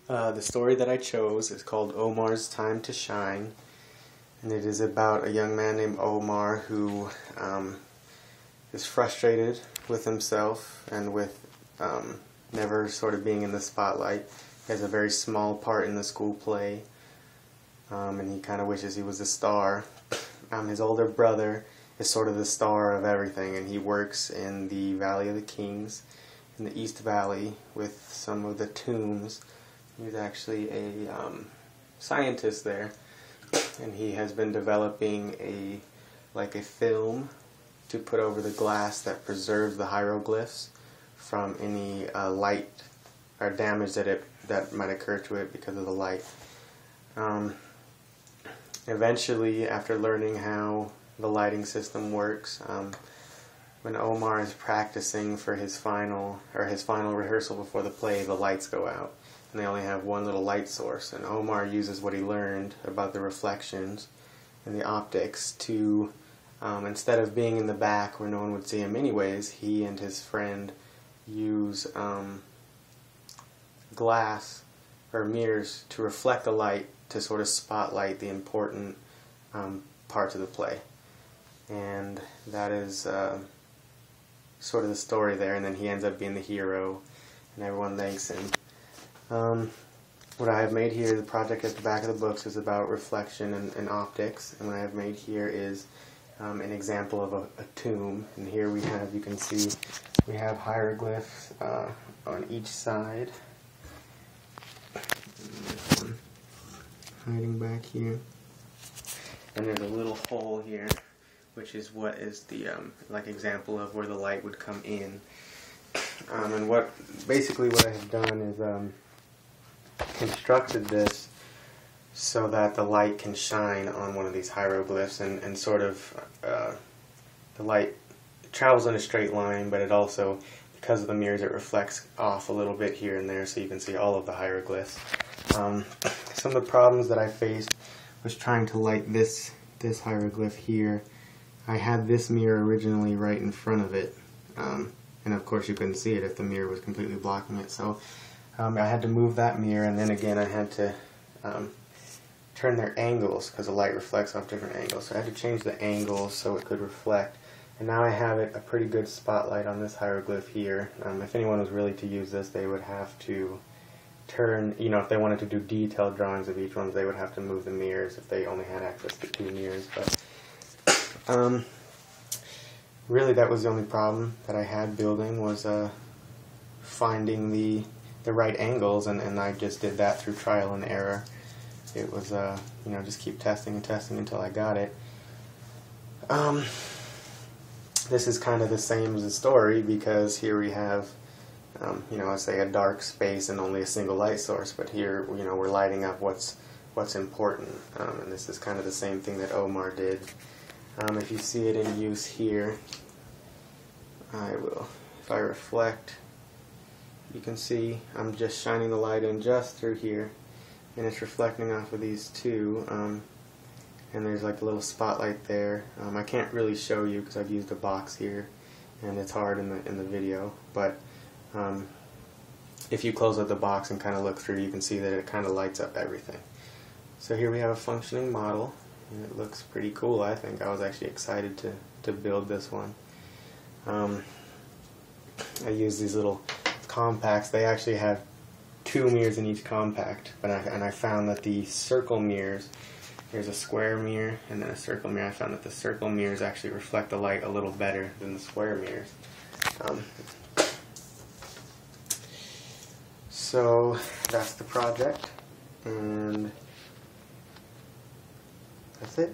The story that I chose is called Omar's Time to Shine, and it is about a young man named Omar who is frustrated with himself and with never sort of being in the spotlight. He has a very small part in the school play, and he kind of wishes he was a star. His older brother is sort of the star of everything, and he works in the Valley of the Kings, in the East Valley, with some of the tombs. He's actually a scientist there, and he has been developing a film to put over the glass that preserves the hieroglyphs from any light or damage that might occur to it because of the light. Eventually, after learning how the lighting system works, when Omar is practicing for his final rehearsal before the play, the lights go out, and they only have one little light source. And Omar uses what he learned about the reflections and the optics to, instead of being in the back where no one would see him anyways, he and his friend use glass or mirrors to reflect the light to sort of spotlight the important parts of the play. And that is sort of the story there, and then he ends up being the hero, and everyone thanks him. What I have made here, the project at the back of the books, is about reflection and optics, and what I have made here is an example of a tomb. And here we have, you can see, we have hieroglyphs on each side. Hiding back here, and there's a little hole here, which is what is the example of where the light would come in. And basically what I have done is constructed this so that the light can shine on one of these hieroglyphs, and sort of the light travels in a straight line, but it also, because of the mirrors, it reflects off a little bit here and there, so you can see all of the hieroglyphs. Some of the problems that I faced was trying to light this hieroglyph here. I had this mirror originally right in front of it, and of course you couldn't see it if the mirror was completely blocking it. So I had to move that mirror, and then again I had to turn their angles because the light reflects off different angles. So I had to change the angles so it could reflect. And now I have a pretty good spotlight on this hieroglyph here. If anyone was really to use this, they would have to turn, if they wanted to do detailed drawings of each one, they would have to move the mirrors if they only had access to 2 mirrors. But really that was the only problem that I had building, was finding the right angles, and I just did that through trial and error. It was, just keep testing and testing until I got it. This is kind of the same as the story, because here we have I say a dark space and only a single light source, but here, we're lighting up what's important, and this is kind of the same thing that Omar did. If you see it in use here, if I reflect, you can see I'm just shining the light in just through here, and it's reflecting off of these two, and there's like a little spotlight there. I can't really show you because I've used a box here, and it's hard in the video, but if you close up the box and kind of look through, you can see that it kind of lights up everything. So here we have a functioning model, and it looks pretty cool, I think. I was actually excited to build this one. I use these little compacts. They actually have 2 mirrors in each compact, and I found that the circle mirrors, there's a square mirror and then a circle mirror. I found that the circle mirrors actually reflect the light a little better than the square mirrors. So that's the project, and that's it.